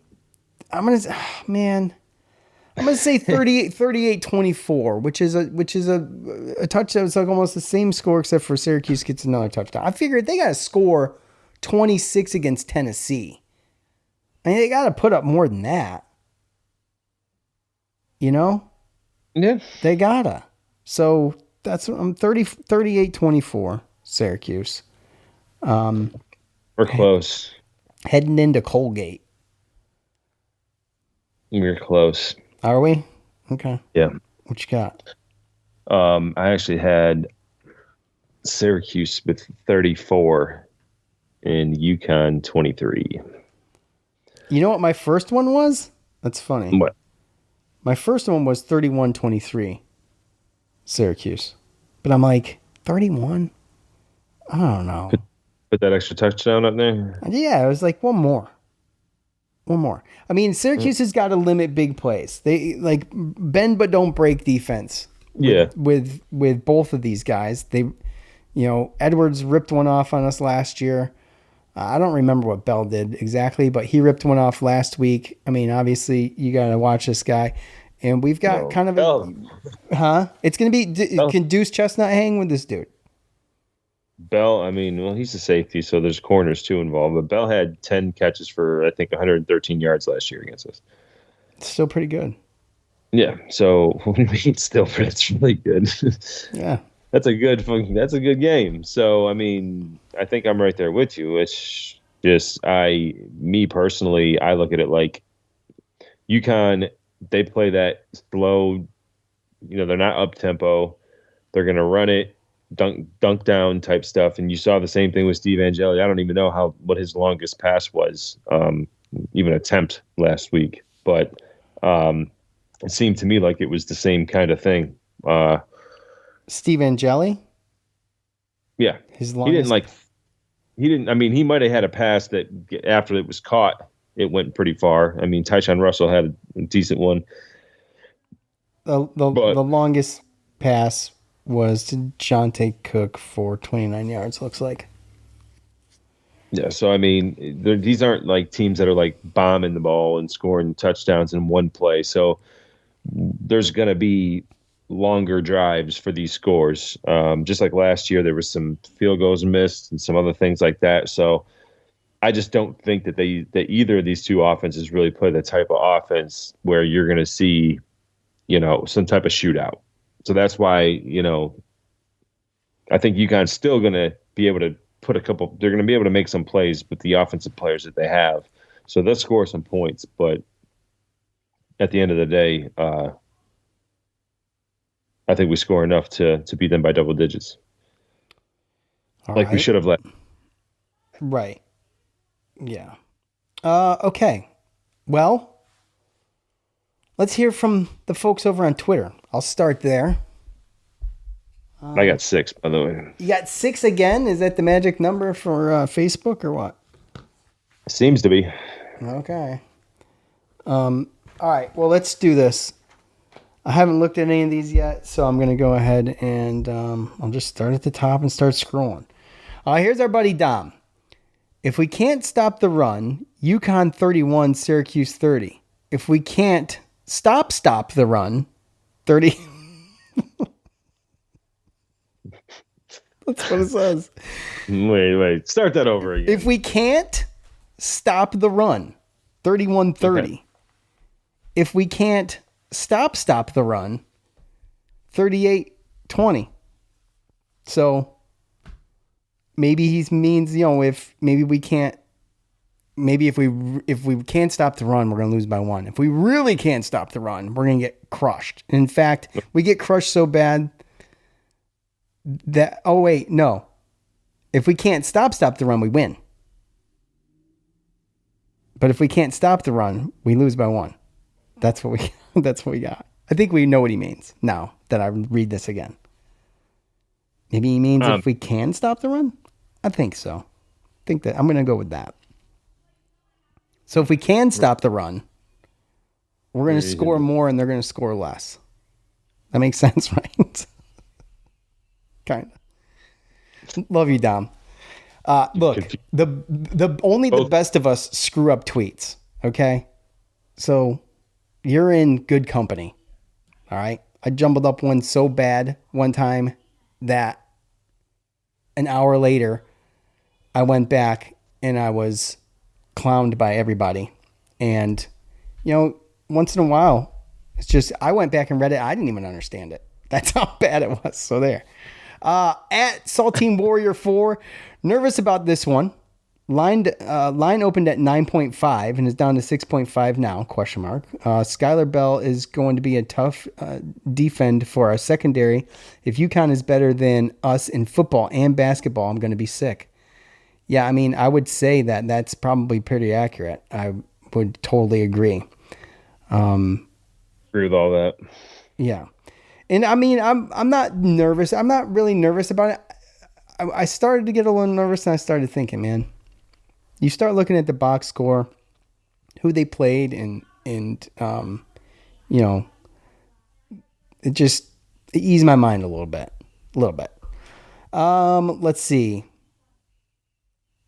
C: 38-24, which is a touchdown. It's like almost the same score except for Syracuse gets another touchdown. I figured they got to score 26 against Tennessee. I mean, they got to put up more than that. You know?
D: Yeah.
C: They gotta. So that's what I'm 38-24, Syracuse.
D: We're close.
C: Heading into Colgate.
D: We're close.
C: Are we? Okay.
D: Yeah.
C: What you got?
D: I actually had Syracuse with 34 and UConn 23.
C: You know what my first one was? That's funny.
D: What?
C: My first one was 31-23, Syracuse. But I'm like, 31? I don't know.
D: Put that extra touchdown up there?
C: Yeah, it was like one more. I mean, Syracuse has got to limit big plays. They like bend but don't break defense. With both of these guys. Edwards ripped one off on us last year. I don't remember what Bell did exactly, but he ripped one off last week. I mean, obviously, you got to watch this guy. And we've got It's going to be, can Deuce Chestnut hang with this dude?
D: Bell, I mean, well, he's a safety, so there's corners too involved. But Bell had 10 catches for, I think, 113 yards last year against us.
C: It's still pretty good.
D: Yeah, so what do you mean still? That's really good.
C: Yeah.
D: That's a good game. So, I mean, I think I'm right there with you. It's just, me personally, I look at it like UConn, they play that slow, they're not up tempo. They're going to run it, dunk down type stuff. And you saw the same thing with Steve Angeli. I don't even know what his longest pass was, even attempt last week. But it seemed to me like it was the same kind of thing.
C: Steve Angeli?
D: Yeah.
C: His longest...
D: He might have had a pass that after it was caught, it went pretty far. I mean, Tyshawn Russell had a decent one.
C: The longest pass was to Jonte Cook for 29 yards, looks like.
D: Yeah, so, I mean, these aren't like teams that are like bombing the ball and scoring touchdowns in one play. So there's going to be longer drives for these scores. Just like last year, there was some field goals missed and some other things like that. So I just don't think that either of these two offenses really play the type of offense where you're going to see, some type of shootout. So that's why, I think UConn's still going to be able to They're going to be able to make some plays with the offensive players that they have. So they'll score some points, but at the end of the day, I think we score enough to beat them by double digits. We should have let.
C: Right. Yeah. Okay. Well, let's hear from the folks over on Twitter. I'll start there.
D: I got 6, by the way.
C: You got 6 again? Is that the magic number for Facebook or what?
D: Seems to be.
C: Okay. All right. Well, let's do this. I haven't looked at any of these yet, so I'm going to go ahead and I'll just start at the top and start scrolling. Here's our buddy Dom. If we can't stop the run, UConn 31, Syracuse 30. If we can't stop the run, 30. That's what it says.
D: Wait. Start that over again.
C: If we can't stop the run, 31-30. Okay. If we can't stop the run, 38-20. So maybe he means, if we can't stop the run, we're going to lose by 1. If we really can't stop the run, we're going to get crushed. In fact, we get crushed so bad that, if we can't stop the run, we win. But if we can't stop the run, we lose by 1. That's what we got. I think we know what he means now that I read this again. Maybe he means if we can stop the run? I think so. I think that I'm going to go with that. So if we can stop the run, we're going to score more and they're going to score less. That makes sense, right? Kind of. Love you, Dom. Look, the best of us screw up tweets. Okay. So you're in good company. All right. I jumbled up one so bad one time that an hour later, I went back and I was clowned by everybody. And, once in a while, it's just, I went back and read it. I didn't even understand it. That's how bad it was. So there. At Saltine Warrior 4, nervous about this one. Line opened at 9.5 and is down to 6.5 now, ? Skylar Bell is going to be a tough defend for our secondary. If UConn is better than us in football and basketball, I'm going to be sick. Yeah, I mean, I would say that that's probably pretty accurate. I would totally agree.
D: Agree with all that.
C: Yeah. And I mean, I'm not nervous. I'm not really nervous about it. I started to get a little nervous and I started thinking, man, you start looking at the box score, who they played, and it eased my mind a little bit. Let's see.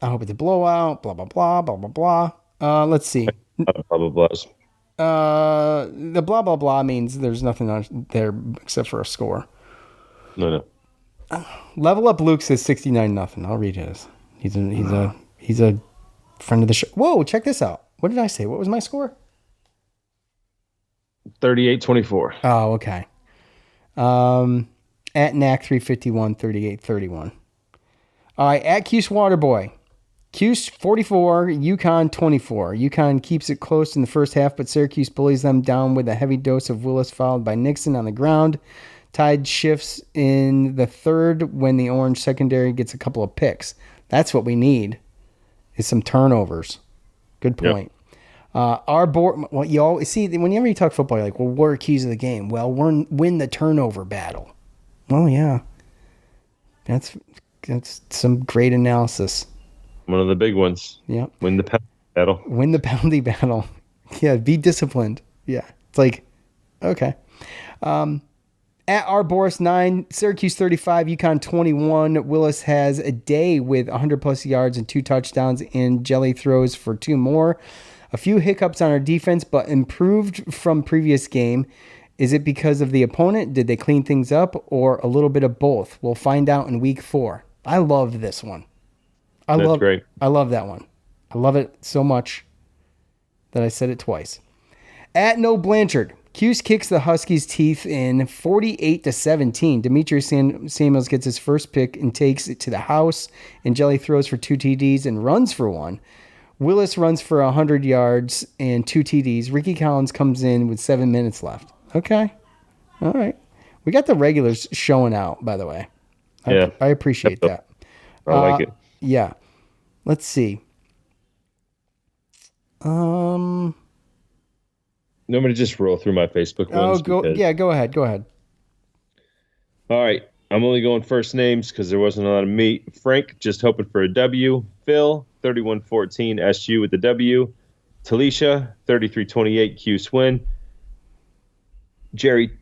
C: I hope it's a blowout, blah, blah, blah, blah, blah, blah. Let's see.
D: Blah, blah, blahs.
C: The blah, blah, blah means there's nothing there except for a score.
D: No.
C: Level Up Luke says 69-0. I'll read his. He's a friend of the show. Whoa, check this out. What did I say? What was my score?
D: 38-24.
C: Oh, okay. At NAC 351, 38-31. All right, at Cuse Waterboy. Cuse 44, UConn 24. UConn keeps it close in the first half, but Syracuse bullies them down with a heavy dose of Willis, followed by Nixon on the ground. Tide shifts in the third when the Orange secondary gets a couple of picks. That's what we need, is some turnovers. Good point. Yep. Our board. Well, you always see whenever you talk football, you're like, "Well, what are keys of the game?" Well, win the turnover battle. Well, yeah, that's some great analysis.
D: One of the big ones.
C: Yeah.
D: Win the penalty battle.
C: Win the penalty battle. Yeah. Be disciplined. Yeah. It's like, okay. At Arboris 9, Syracuse 35, UConn 21. Willis has a day with 100-plus yards and 2 touchdowns, and Jelly throws for 2 more. A few hiccups on our defense, but improved from previous game. Is it because of the opponent? Did they clean things up, or a little bit of both? We'll find out in week 4. I love this one.
D: That's great.
C: I love that one. I love it so much that I said it twice. At No Blanchard, Cuse kicks the Huskies' teeth in 48-17. Demetrius Samuels gets his first pick and takes it to the house. And Jelly throws for 2 TDs and runs for 1. Willis runs for 100 yards and 2 TDs. Ricky Collins comes in with 7 minutes left. Okay. All right. We got the regulars showing out, by the way. I appreciate that.
D: I like it.
C: Yeah. Let's see.
D: I'm going to just roll through my Facebook ones.
C: Go ahead. Go ahead.
D: All right. I'm only going first names because there wasn't a lot of meat. Frank, just hoping for a W. Phil, 31-14, SU with the W. Talisha, 33-28, Cuse win. Jerry,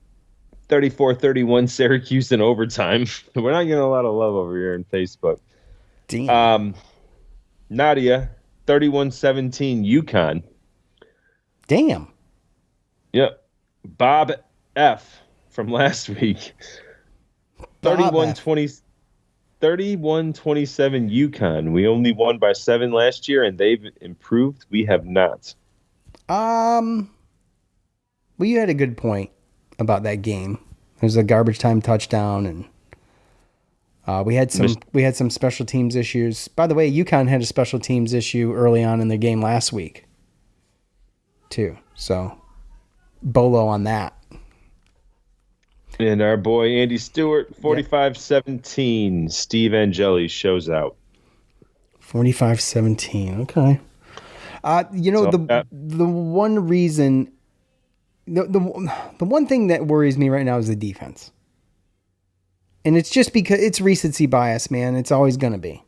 D: 34-31, Syracuse in overtime. We're not getting a lot of love over here on Facebook.
C: Damn.
D: Nadia, 31-17, UConn.
C: Damn.
D: Yep. Bob F. from last week. 31-27 UConn. We only won by 7 last year, and they've improved. We have not.
C: Well, you had a good point about that game. It was a garbage time touchdown, and we had some special teams issues. By the way, UConn had a special teams issue early on in the game last week, too. So, bolo on that.
D: And our boy Andy Stewart, 45-17. Steve Angeli shows out.
C: 45-17. Okay. The one reason, the one thing that worries me right now is the defense. And it's just because it's recency bias, man. It's always going to be.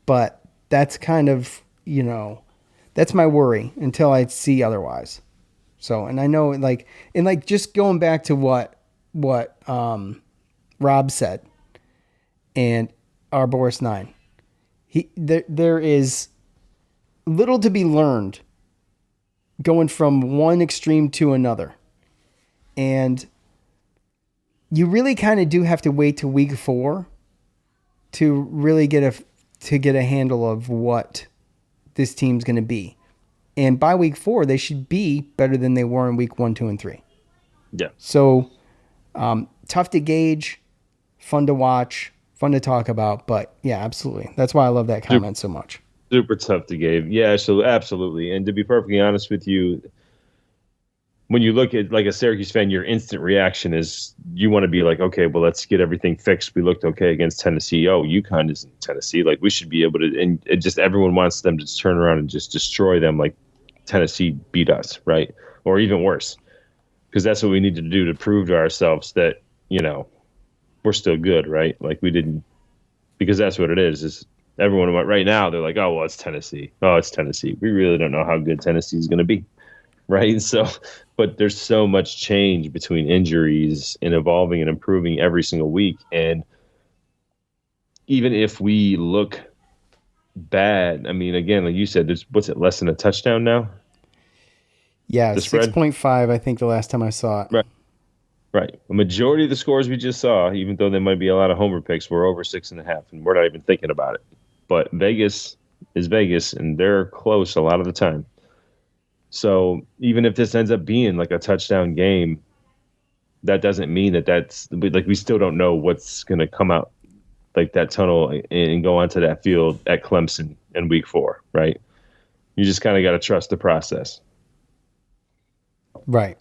C: But that's kind of, that's my worry until I see otherwise. So, and I know just going back to what Rob said and our Boris 9, there is little to be learned going from one extreme to another. And you really kind of do have to wait to week 4 to really get a handle of what this team's going to be. And by week 4, they should be better than they were in week 1, 2, and 3.
D: Yeah.
C: So, tough to gauge, fun to watch, fun to talk about, but yeah, absolutely. That's why I love that comment so much.
D: Super tough to gauge. Yeah, so absolutely. And to be perfectly honest with you, when you look at like a Syracuse fan, your instant reaction is you want to be like, okay, well, let's get everything fixed. We looked okay against Tennessee. Oh, UConn is in Tennessee. Like we should be able to, and it just everyone wants them to turn around and just destroy them like Tennessee beat us, right? Or even worse. Because that's what we need to do to prove to ourselves that, we're still good, right? Like we didn't, because that's what it is everyone right now, they're like, oh, well, it's Tennessee. Oh, it's Tennessee. We really don't know how good Tennessee is going to be, right? So, but there's so much change between injuries and evolving and improving every single week. And even if we look bad, I mean, again, like you said, there's, less than a touchdown now?
C: Yeah, 6.5, I think the last time I saw it.
D: Right. A majority of the scores we just saw, even though there might be a lot of homer picks, were over 6.5, and we're not even thinking about it. But Vegas is Vegas, and they're close a lot of the time. So even if this ends up being like a touchdown game, that doesn't mean that's like we still don't know what's going to come out like that tunnel and go onto that field at Clemson in week 4, right? You just kind of got to trust the process.
C: Right.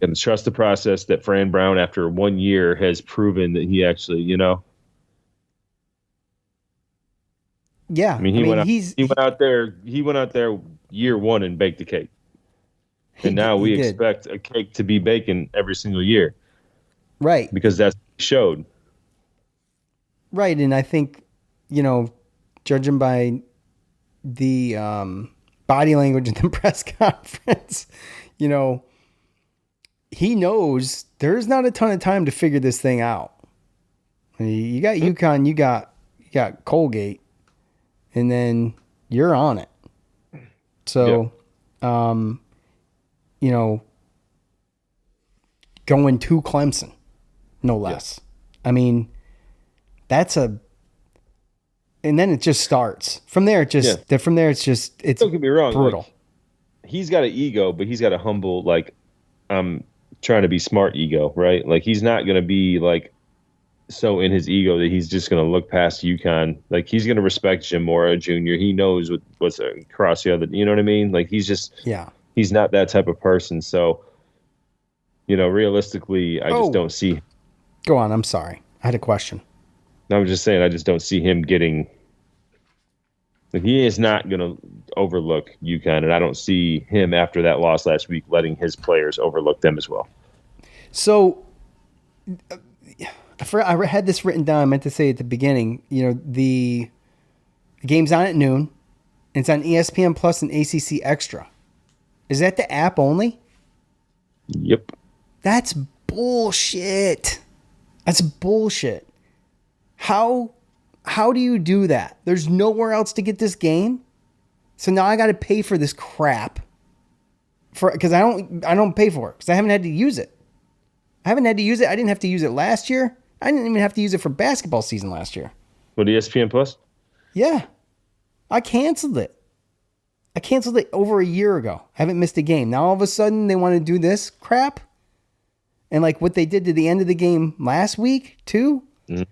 D: And trust the process that Fran Brown, after 1 year, has proven that he actually,
C: Yeah.
D: I mean, he went out there year 1 and baked a cake. And now we expect a cake to be baking every single year.
C: Right.
D: Because that's what he showed.
C: Right. And I think, judging by the body language in the press conference, he knows there's not a ton of time to figure this thing out. You got UConn, you got Colgate, and then you're on it. So, going to Clemson, no less. Yeah. I mean, and then it just starts. From there, it's
D: don't get me wrong,
C: brutal.
D: Like, he's got an ego, but he's got a humble, trying to be smart ego, right? Like he's not going to be like so in his ego that he's just going to look past UConn. Like he's going to respect Jim Mora Jr. He knows what's across the other. You know what I mean? Like he's not that type of person. So, realistically, I just don't see.
C: Go on. I'm sorry. I had a question.
D: I'm just saying I just don't see him getting. He is not going to overlook UConn, and I don't see him after that loss last week letting his players overlook them as well.
C: So, I had this written down. I meant to say at the beginning. The game's on at noon. And it's on ESPN Plus and ACC Extra. Is that the app only?
D: Yep.
C: That's bullshit. That's bullshit. How do you do that? There's nowhere else to get this game. So now I got to pay for this crap because I don't pay for it because I haven't had to use it. I haven't had to use it. I didn't have to use it last year. I didn't even have to use it for basketball season last year.
D: What, ESPN Plus?
C: Yeah. I canceled it. I canceled it over a year ago. I haven't missed a game. Now all of a sudden they want to do this crap. And like what they did to the end of the game last week too.
D: Mm-hmm.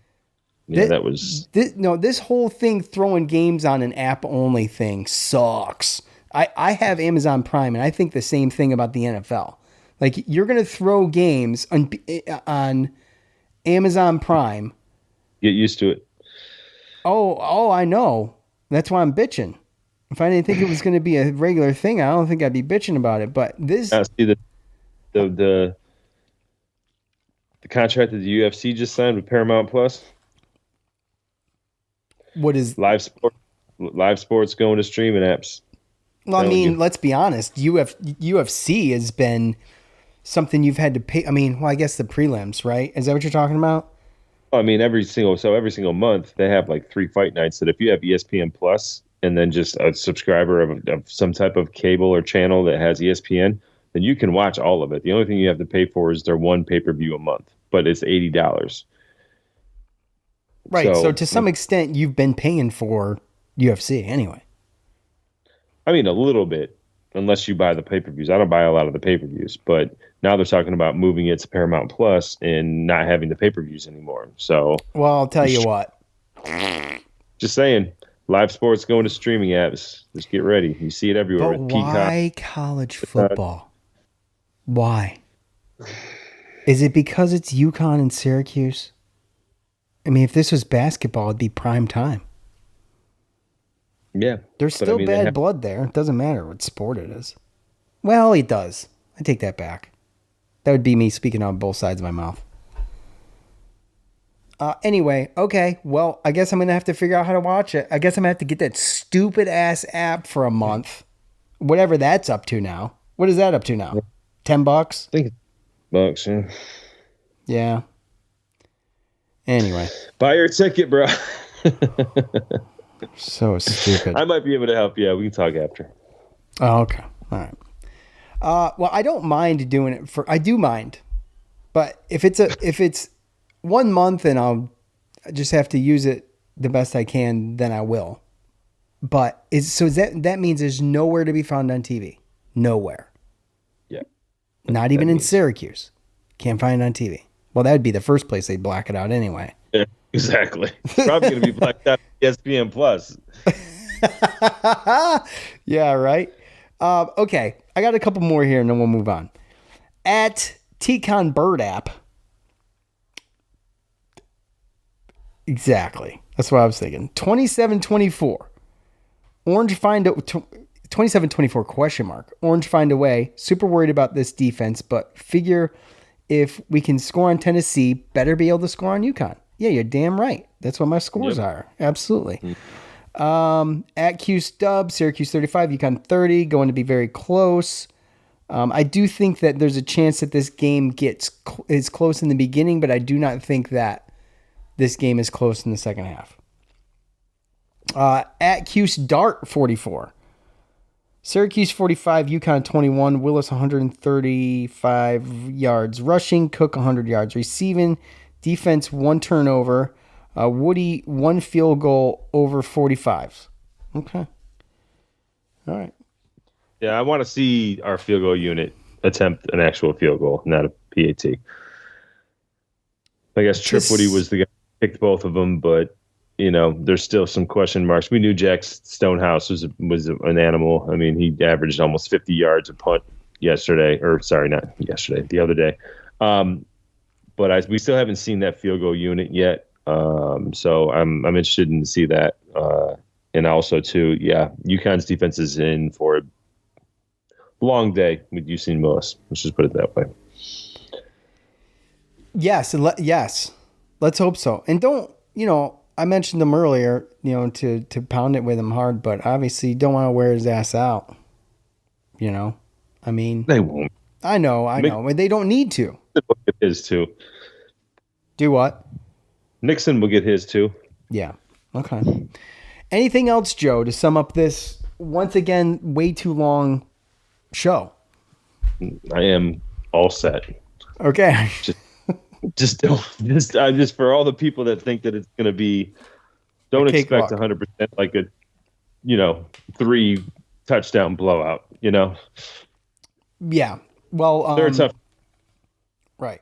D: Yeah,
C: this whole thing throwing games on an app only thing sucks. I have Amazon Prime and I think the same thing about the NFL. Like you're going to throw games on Amazon Prime.
D: Get used to it.
C: Oh, I know. That's why I'm bitching. If I didn't think it was going to be a regular thing, I don't think I'd be bitching about it. But this,
D: see the contract that the UFC just signed with Paramount Plus.
C: What is
D: live sports going to streaming apps?
C: Well, I mean, let's be honest. UFC has been something you've had to pay. I mean, I guess the prelims, right? Is that what you're talking about?
D: I mean, every single month they have like 3 fight nights that if you have ESPN Plus and then just a subscriber of some type of cable or channel that has ESPN, then you can watch all of it. The only thing you have to pay for is their one pay-per-view a month, but it's $80.
C: Right. So to some extent, you've been paying for UFC anyway.
D: I mean, a little bit, unless you buy the pay-per-views. I don't buy a lot of the pay-per-views, but now they're talking about moving it to Paramount Plus and not having the pay-per-views anymore. So,
C: well, I'll tell you what.
D: Just saying, live sports going to streaming apps. Just get ready. You see it everywhere.
C: But why college football? Why? Is it because it's UConn and Syracuse? I mean, if this was basketball, it'd be prime time.
D: Yeah.
C: There's still bad blood there. It doesn't matter what sport it is. Well, it does. I take that back. That would be me speaking on both sides of my mouth. Anyway, okay. Well, I guess I'm going to have to figure out how to watch it. I guess I'm going to have to get that stupid ass app for a month. Whatever that's up to now. What is that up to now? $10?
D: I think it's bucks, yeah.
C: Yeah. Anyway.
D: Buy your ticket, bro.
C: So stupid.
D: I might be able to help you. We can talk after.
C: Oh, okay. All right. Well, I don't mind doing it I do mind, but if it's 1 month and I'll just have to use it the best I can, then I will. But that means there's nowhere to be found on TV. Nowhere.
D: Yeah.
C: Not even in Syracuse. Can't find it on TV. Well, that would be the first place they'd black it out anyway.
D: Yeah, exactly. Probably going to be blacked out on ESPN Plus.
C: Yeah, right. Okay, I got a couple more here and then we'll move on. At TCon Bird app. Exactly. That's what I was thinking. 27-24. Orange find 27-24 question mark. Orange find a way. Super worried about this defense, but figure if we can score on Tennessee, better be able to score on UConn. Yeah, you're damn right. That's what my scores are. Absolutely. At Q Stub, Syracuse 35, UConn 30, going to be very close. I do think that there's a chance that this game is close in the beginning, but I do not think that this game is close in the second half. At Q Dart 44. Syracuse 45, UConn 21, Willis 135 yards rushing, Cook 100 yards receiving, defense 1 turnover, Woody 1 field goal over 45s. Okay. All right.
D: Yeah, I want to see our field goal unit attempt an actual field goal, not a PAT. I guess Tripwoody was the guy who picked both of them, but there's still some question marks. We knew Jack Stonehouse was an animal. I mean, he averaged almost 50 yards a punt the other day. But we still haven't seen that field goal unit yet. So I'm interested in to see that. And also too, UConn's defense is in for a long day with UC Lewis. Let's just put it that way.
C: Yes. Let's hope so. And don't, I mentioned them earlier, to pound it with him hard, but obviously you don't want to wear his ass out. I mean,
D: they won't.
C: I know. But they don't need to.
D: Will get his too.
C: Do what?
D: Nixon will get his too.
C: Yeah. Okay. Anything else, Joe, to sum up this once again way too long show?
D: I am all set.
C: Okay.
D: Just for all the people that think that it's going to be, don't expect 100% like a 3 touchdown blowout.
C: Yeah. Well,
D: they're tough.
C: Right.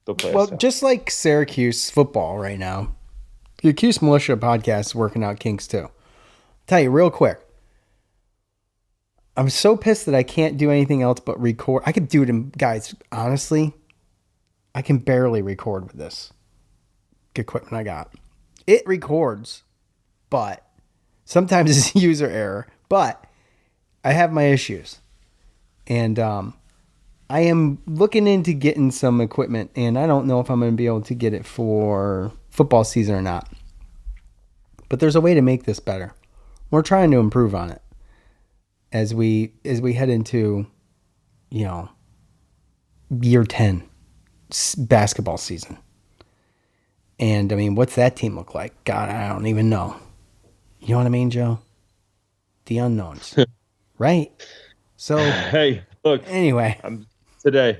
D: Well,
C: just like Syracuse football right now, the Cuse Militia podcast is working out kinks too. I'll tell you real quick. I'm so pissed that I can't do anything else but record. I could do it, guys. Honestly, I can barely record with this equipment I got. It records, but sometimes it's user error. But I have my issues, and I am looking into getting some equipment, and I don't know if I'm going to be able to get it for football season or not. But there's a way to make this better. We're trying to improve on it as we head into, year 10 basketball season. And I mean, what's that team look like? God, I don't even know. You know what I mean, Joe? The unknowns, right? So,
D: hey, look.
C: Anyway,
D: I'm today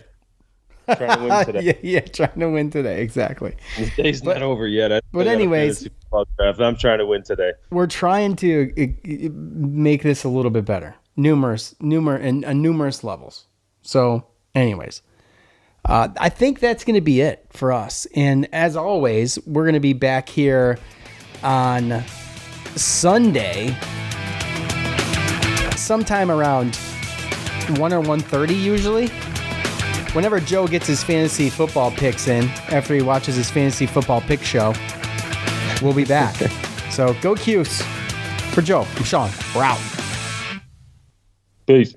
D: trying to win today.
C: yeah, trying to win today. Exactly.
D: The day's not over yet.
C: But anyways,
D: I'm trying to win today.
C: We're trying to make this a little bit better, numerous levels. So, anyways, I think that's going to be it for us. And as always, we're going to be back here on Sunday, sometime around 1 or 1:30 usually. Whenever Joe gets his fantasy football picks in, after he watches his fantasy football pick show, we'll be back. So go Cuse. For Joe, I'm Sean. We're out.
D: Peace.